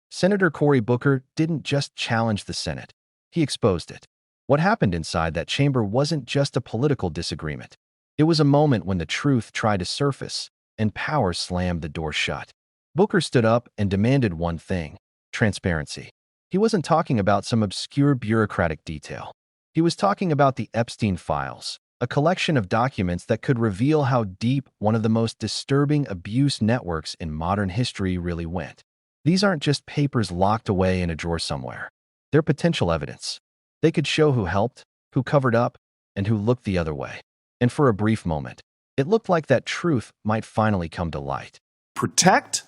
Senator Cory Booker didn't just challenge the Senate, he exposed it. What happened inside that chamber wasn't just a political disagreement. It was a moment when the truth tried to surface, and power slammed the door shut. Booker stood up and demanded one thing: transparency. He wasn't talking about some obscure bureaucratic detail. He was talking about the Epstein files, a collection of documents that could reveal how deep one of the most disturbing abuse networks in modern history really went. These aren't just papers locked away in a drawer somewhere. They're potential evidence. They could show who helped, who covered up, and who looked the other way. And for a brief moment, it looked like that truth might finally come to light. Protect?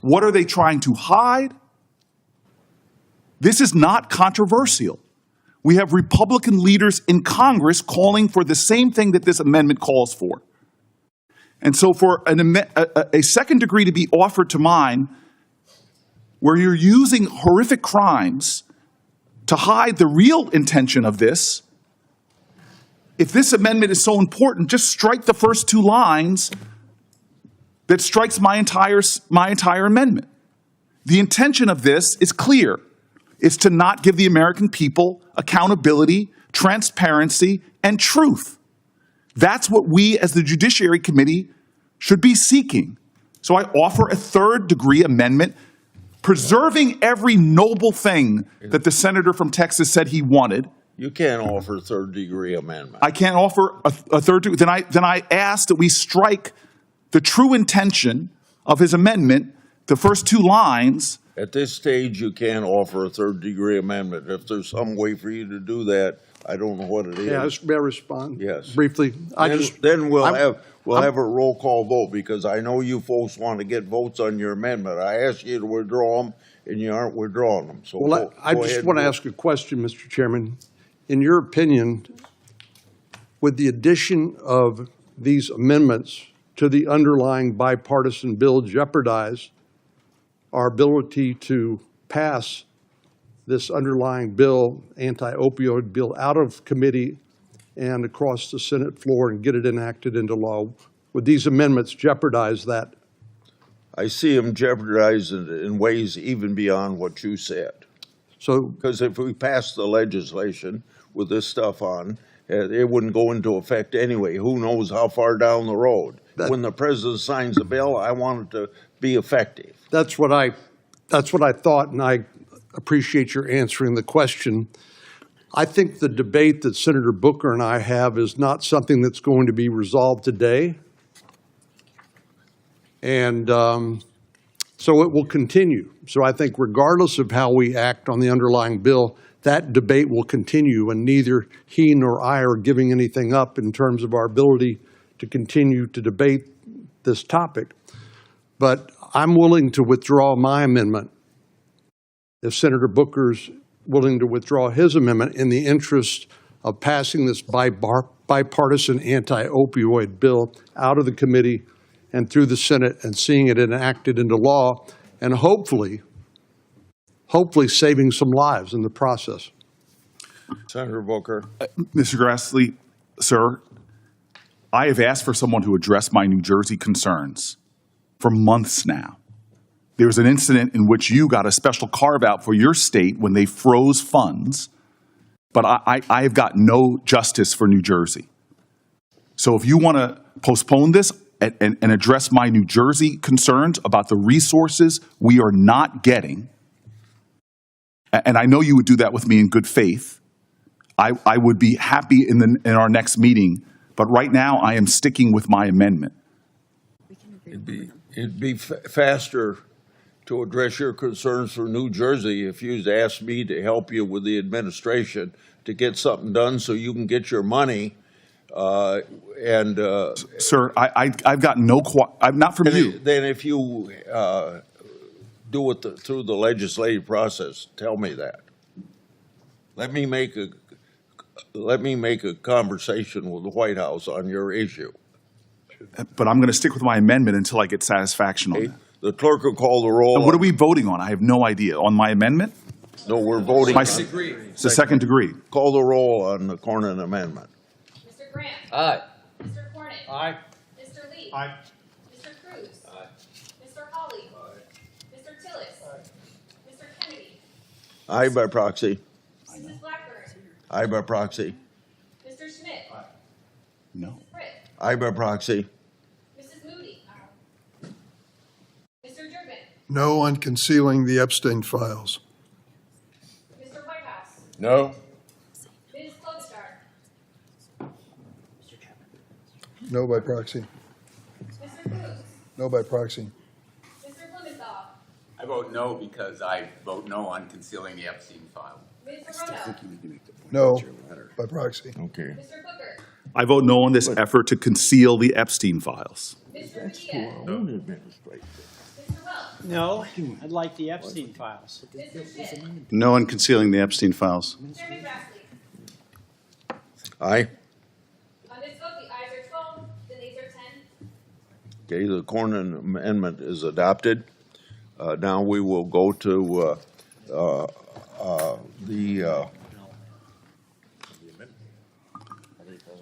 What are they trying to hide? This is not controversial. We have Republican leaders in Congress calling for the same thing that this amendment calls for. And so for a second degree to be offered to mine, where you're using horrific crimes to hide the real intention of this, if this amendment is so important, just strike the first two lines that strikes my entire amendment. The intention of this is clear. It's to not give the American people accountability, transparency, and truth. That's what we as the Judiciary Committee should be seeking. So I offer a third degree amendment, preserving every noble thing that the senator from Texas said he wanted. You can't offer a third degree amendment. I can't offer a third degree. Then I ask that we strike the true intention of his amendment, the first two lines. At this stage, you can't offer a third degree amendment. If there's some way for you to do that, I don't know what it is. Yeah, may I respond? Yes. Briefly? Then we'll have a roll call vote, because I know you folks want to get votes on your amendment. I asked you to withdraw them, and you aren't withdrawing them. So well, I just want to ask a question, Mr. Chairman. In your opinion, would the addition of these amendments to the underlying bipartisan bill jeopardize our ability to pass this underlying bill, anti-opioid bill, out of committee and across the Senate floor and get it enacted into law? Would these amendments jeopardize that? I see them jeopardized in ways even beyond what you said. So, because if we pass the legislation with this stuff on, it wouldn't go into effect anyway. Who knows how far down the road? When the president signs a bill, I want it to be effective. That's what I thought, and I appreciate your answering the question. I think the debate that Senator Booker and I have is not something that's going to be resolved today. And so it will continue. So I think regardless of how we act on the underlying bill, that debate will continue, and neither he nor I are giving anything up in terms of our ability to continue to debate this topic. But I'm willing to withdraw my amendment if Senator Booker's willing to withdraw his amendment in the interest of passing this bipartisan anti-opioid bill out of the committee and through the Senate and seeing it enacted into law, and hopefully saving some lives in the process. Senator Booker. Mr. Grassley, sir, I have asked for someone to address my New Jersey concerns for months now. There was an incident in which you got a special carve-out for your state when they froze funds, but I have got no justice for New Jersey. So if you want to postpone this and address my New Jersey concerns about the resources we are not getting, and I know you would do that with me in good faith, I would be happy in our next meeting, but right now I am sticking with my amendment. It'd be faster to address your concerns for New Jersey if you'd asked me to help you with the administration to get something done so you can get your money. Sir, I've got no, I'm not from you. Then if you do it through the legislative process, tell me that. Let me make a conversation with the White House on your issue. But I'm going to stick with my amendment until I get satisfaction on that. The clerk will call the roll. And what are we voting on? I have no idea. On my amendment? No, we're voting on it's the second degree. Call the roll on the Cornyn amendment. Mr. Grant. Aye. Mr. Cornyn. Aye. Mr. Lee. Aye. Mr. Cruz. Aye. Mr. Hawley. Aye. Mr. Tillis. Aye. Aye by proxy. Mrs. Blackburn. Aye by proxy. Mr. Schmidt. No. Mrs. Britt. Aye by proxy. Mrs. Moody. Mr. Durbin. No on concealing the Epstein files. Mr. Whitehouse. No. Ms. Klobuchar. No by proxy. Mr. Coons. No by proxy. Mr. Blumenthal. I vote no because I vote no on concealing the Epstein file. Ms. Rono. No by proxy. Okay. Mr. Booker. I vote no on this effort to conceal the Epstein files. Mr. Padilla. Administration. Mr. Welch. No, I'd like the Epstein files. Mr. Schmidt. No on concealing the Epstein files. Chairman Grassley. Aye. On this vote, the ayes are 12, the nays are 10. Okay, the Cornyn amendment is adopted. Now we will go to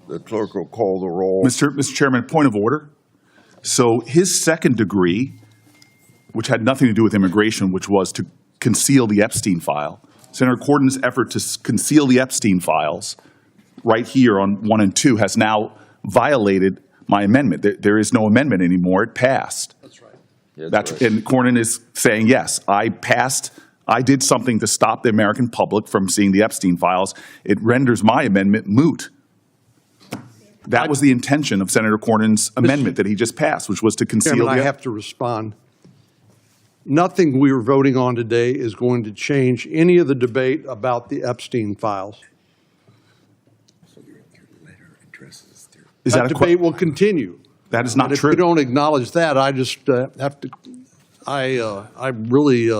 the clerk will call the roll. Mr. Chairman, point of order. So his second degree, which had nothing to do with immigration, which was to conceal the Epstein file, Senator Cornyn's effort to conceal the Epstein files right here on 1 and 2 has now violated my amendment. There is no amendment anymore. It passed. That's right. And Cornyn is saying, yes, I did something to stop the American public from seeing the Epstein files. It renders my amendment moot. That was the intention of Senator Cornyn's amendment that he just passed, which was to conceal Chairman, I the. have to respond. Nothing we are voting on today is going to change any of the debate about the Epstein files. Is That that a debate will continue. That is not And if true. you don't acknowledge that, I just have to, I really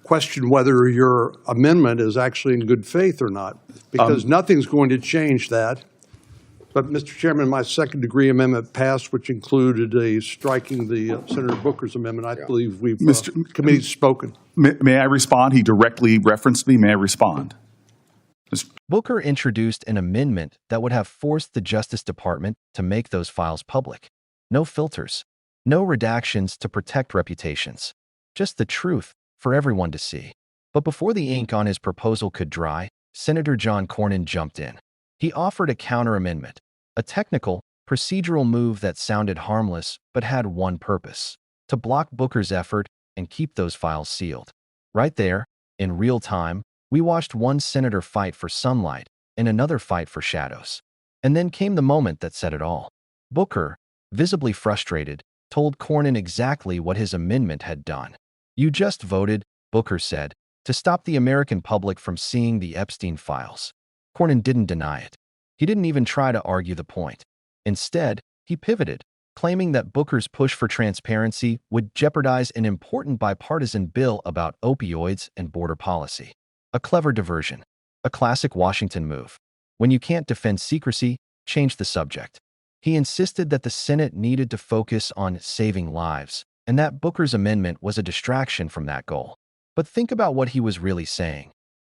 question whether your amendment is actually in good faith or not, because nothing's going to change that. But, Mr. Chairman, my second degree amendment passed, which included striking the Senator Booker's amendment. I believe we've, committee's spoken. May I respond? He directly referenced me. May I respond? Booker introduced an amendment that would have forced the Justice Department to make those files public. No filters, no redactions to protect reputations, just the truth for everyone to see. But before the ink on his proposal could dry, Senator John Cornyn jumped in. He offered a counter-amendment, a technical, procedural move that sounded harmless but had one purpose: to block Booker's effort and keep those files sealed. Right there, in real time, we watched one senator fight for sunlight and another fight for shadows. And then came the moment that said it all. Booker, visibly frustrated, told Cornyn exactly what his amendment had done. "You just voted," Booker said, "to stop the American public from seeing the Epstein files." Cornyn didn't deny it. He didn't even try to argue the point. Instead, he pivoted, claiming that Booker's push for transparency would jeopardize an important bipartisan bill about opioids and border policy. A clever diversion. A classic Washington move. When you can't defend secrecy, change the subject. He insisted that the Senate needed to focus on saving lives, and that Booker's amendment was a distraction from that goal. But think about what he was really saying.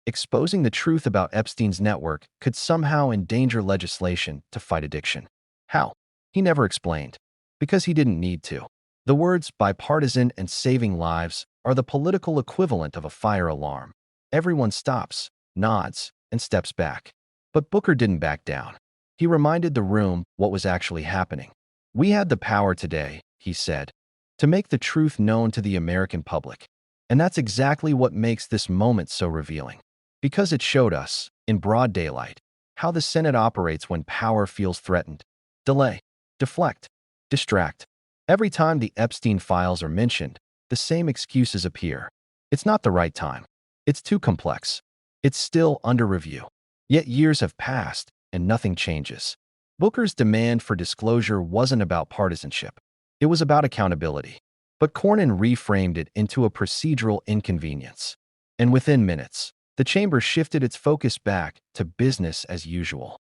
Exposing the truth about Epstein's network could somehow endanger legislation to fight addiction. How? He never explained. Because he didn't need to. The words bipartisan and saving lives are the political equivalent of a fire alarm. Everyone stops, nods, and steps back. But Booker didn't back down. He reminded the room what was actually happening. "We had the power today," he said, "to make the truth known to the American public. And that's exactly what makes this moment so revealing. Because it showed us, in broad daylight, how the Senate operates when power feels threatened. Delay, deflect, distract. Every time the Epstein files are mentioned, the same excuses appear. It's not the right time. It's too complex. It's still under review." Yet years have passed, and nothing changes. Booker's demand for disclosure wasn't about partisanship. It was about accountability. But Cornyn reframed it into a procedural inconvenience. And within minutes, the chamber shifted its focus back to business as usual.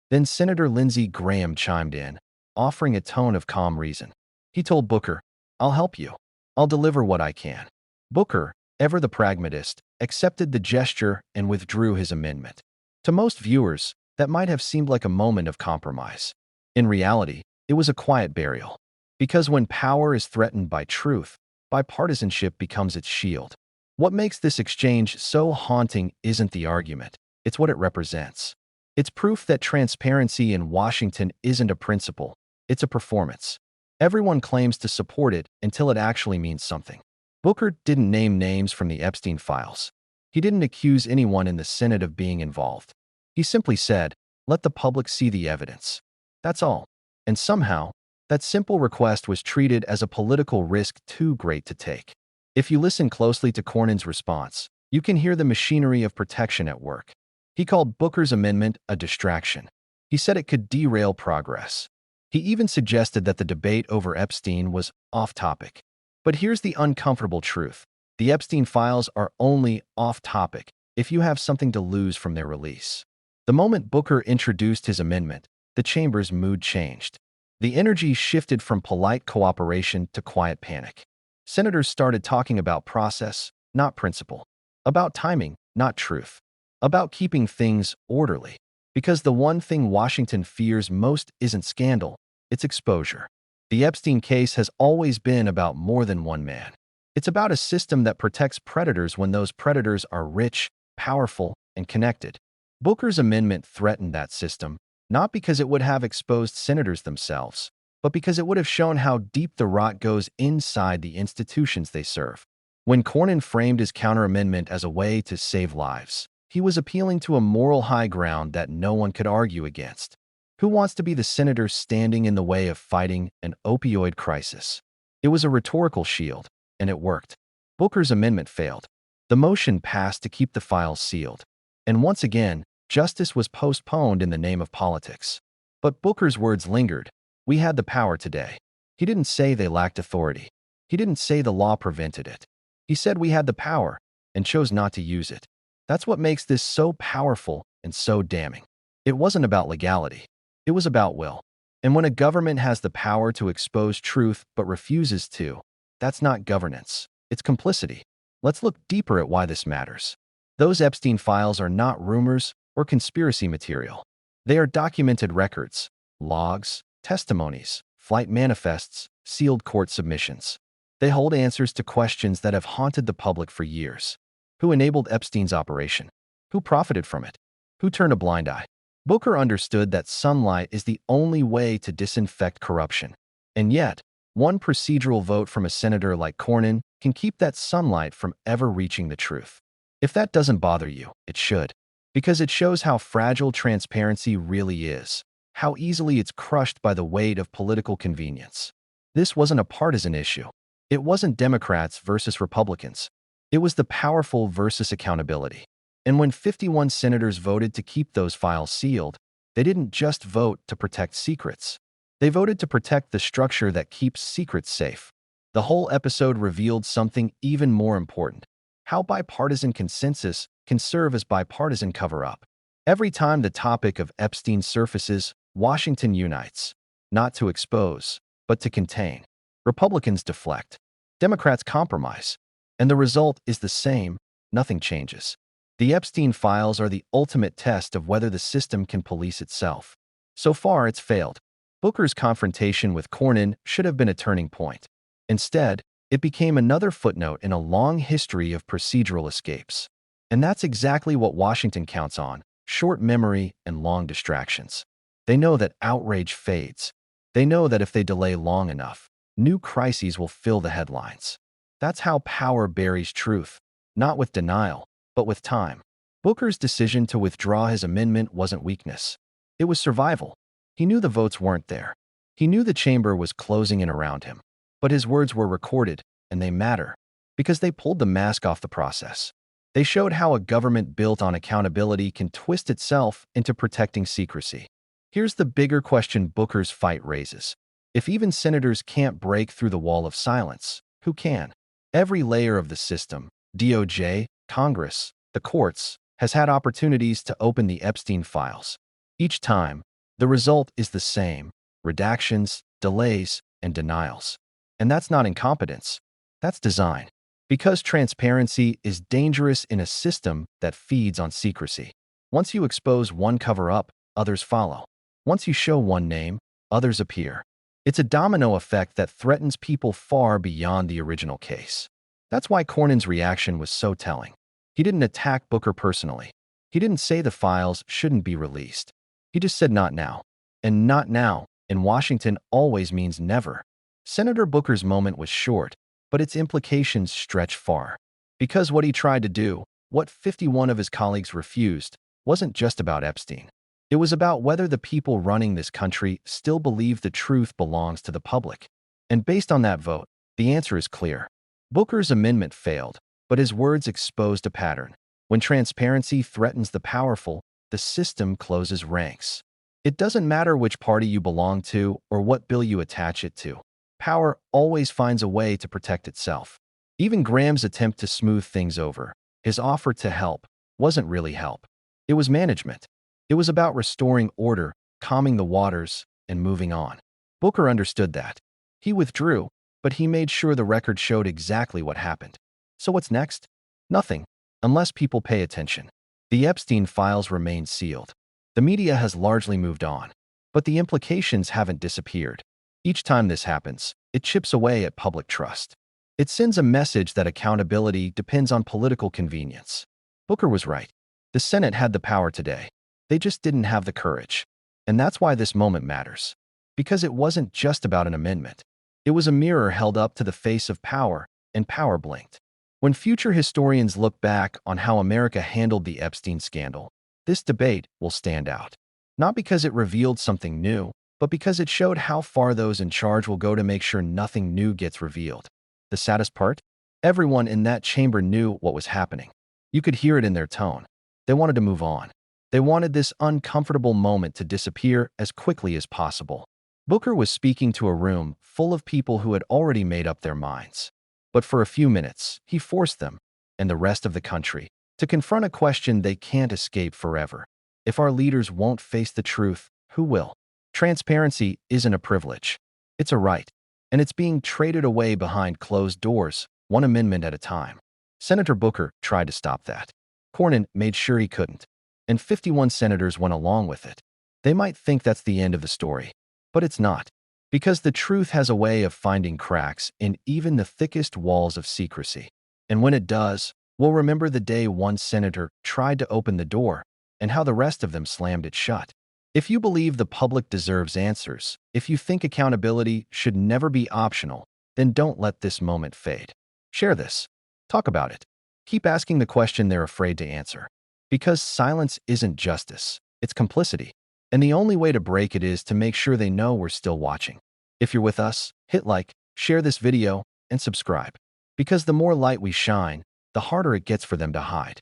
Then Senator Lindsey Graham chimed in, offering a tone of calm reason. He told Booker, "I'll help you. I'll deliver what I can." Booker, ever the pragmatist, accepted the gesture and withdrew his amendment. To most viewers, that might have seemed like a moment of compromise. In reality, it was a quiet burial. Because when power is threatened by truth, bipartisanship becomes its shield. What makes this exchange so haunting isn't the argument, it's what it represents. It's proof that transparency in Washington isn't a principle, it's a performance. Everyone claims to support it until it actually means something. Booker didn't name names from the Epstein files. He didn't accuse anyone in the Senate of being involved. He simply said, let the public see the evidence. That's all. And somehow, that simple request was treated as a political risk too great to take. If you listen closely to Cornyn's response, you can hear the machinery of protection at work. He called Booker's amendment a distraction. He said it could derail progress. He even suggested that the debate over Epstein was off topic. But here's the uncomfortable truth. The Epstein files are only off topic if you have something to lose from their release. The moment Booker introduced his amendment, the chamber's mood changed. The energy shifted from polite cooperation to quiet panic. Senators started talking about process, not principle. About timing, not truth. About keeping things orderly. Because the one thing Washington fears most isn't scandal, it's exposure. The Epstein case has always been about more than one man. It's about a system that protects predators when those predators are rich, powerful, and connected. Booker's amendment threatened that system, not because it would have exposed senators themselves, but because it would have shown how deep the rot goes inside the institutions they serve. When Cornyn framed his counter-amendment as a way to save lives, he was appealing to a moral high ground that no one could argue against. Who wants to be the senator standing in the way of fighting an opioid crisis? It was a rhetorical shield, and it worked. Booker's amendment failed. The motion passed to keep the files sealed. And once again, justice was postponed in the name of politics. But Booker's words lingered. We had the power today. He didn't say they lacked authority. He didn't say the law prevented it. He said we had the power and chose not to use it. That's what makes this so powerful and so damning. It wasn't about legality. It was about will. And when a government has the power to expose truth but refuses to, that's not governance. It's complicity. Let's look deeper at why this matters. Those Epstein files are not rumors or conspiracy material. They are documented records, logs, testimonies, flight manifests, sealed court submissions. They hold answers to questions that have haunted the public for years. Who enabled Epstein's operation? Who profited from it? Who turned a blind eye? Booker understood that sunlight is the only way to disinfect corruption. And yet, one procedural vote from a senator like Cornyn can keep that sunlight from ever reaching the truth. If that doesn't bother you, it should. Because it shows how fragile transparency really is, how easily it's crushed by the weight of political convenience. This wasn't a partisan issue. It wasn't Democrats versus Republicans. It was the powerful versus accountability. And when 51 senators voted to keep those files sealed, they didn't just vote to protect secrets. They voted to protect the structure that keeps secrets safe. The whole episode revealed something even more important: how bipartisan consensus can serve as bipartisan cover-up. Every time the topic of Epstein surfaces, Washington unites, not to expose, but to contain. Republicans deflect. Democrats compromise. And the result is the same: nothing changes. The Epstein files are the ultimate test of whether the system can police itself. So far, it's failed. Booker's confrontation with Cornyn should have been a turning point. Instead, it became another footnote in a long history of procedural escapes. And that's exactly what Washington counts on: short memory and long distractions. They know that outrage fades. They know that if they delay long enough, new crises will fill the headlines. That's how power buries truth, not with denial, but with time. Booker's decision to withdraw his amendment wasn't weakness. It was survival. He knew the votes weren't there. He knew the chamber was closing in around him. But his words were recorded, and they matter, because they pulled the mask off the process. They showed how a government built on accountability can twist itself into protecting secrecy. Here's the bigger question Booker's fight raises. If even senators can't break through the wall of silence, who can? Every layer of the system, DOJ, Congress, the courts, has had opportunities to open the Epstein files. Each time, the result is the same: redactions, delays, and denials. And that's not incompetence. That's design. Because transparency is dangerous in a system that feeds on secrecy. Once you expose one cover-up, others follow. Once you show one name, others appear. It's a domino effect that threatens people far beyond the original case. That's why Cornyn's reaction was so telling. He didn't attack Booker personally. He didn't say the files shouldn't be released. He just said not now. And not now in Washington always means never. Senator Booker's moment was short, but its implications stretch far. Because what he tried to do, what 51 of his colleagues refused, wasn't just about Epstein. It was about whether the people running this country still believe the truth belongs to the public. And based on that vote, the answer is clear. Booker's amendment failed, but his words exposed a pattern. When transparency threatens the powerful, the system closes ranks. It doesn't matter which party you belong to or what bill you attach it to. Power always finds a way to protect itself. Even Graham's attempt to smooth things over, his offer to help, wasn't really help. It was management. It was about restoring order, calming the waters, and moving on. Booker understood that. He withdrew, but he made sure the record showed exactly what happened. So what's next? Nothing, unless people pay attention. The Epstein files remain sealed. The media has largely moved on, but the implications haven't disappeared. Each time this happens, it chips away at public trust. It sends a message that accountability depends on political convenience. Booker was right. The Senate had the power today. They just didn't have the courage. And that's why this moment matters. Because it wasn't just about an amendment. It was a mirror held up to the face of power, and power blinked. When future historians look back on how America handled the Epstein scandal, this debate will stand out. Not because it revealed something new, but because it showed how far those in charge will go to make sure nothing new gets revealed. The saddest part? Everyone in that chamber knew what was happening. You could hear it in their tone. They wanted to move on. They wanted this uncomfortable moment to disappear as quickly as possible. Booker was speaking to a room full of people who had already made up their minds. But for a few minutes, he forced them, and the rest of the country, to confront a question they can't escape forever. If our leaders won't face the truth, who will? Transparency isn't a privilege. It's a right, and it's being traded away behind closed doors, one amendment at a time. Senator Booker tried to stop that. Cornyn made sure he couldn't, and 51 senators went along with it. They might think that's the end of the story, but it's not. Because the truth has a way of finding cracks in even the thickest walls of secrecy. And when it does, we'll remember the day one senator tried to open the door and how the rest of them slammed it shut. If you believe the public deserves answers, if you think accountability should never be optional, then don't let this moment fade. Share this. Talk about it. Keep asking the question they're afraid to answer. Because silence isn't justice, it's complicity. And the only way to break it is to make sure they know we're still watching. If you're with us, hit like, share this video, and subscribe. Because the more light we shine, the harder it gets for them to hide.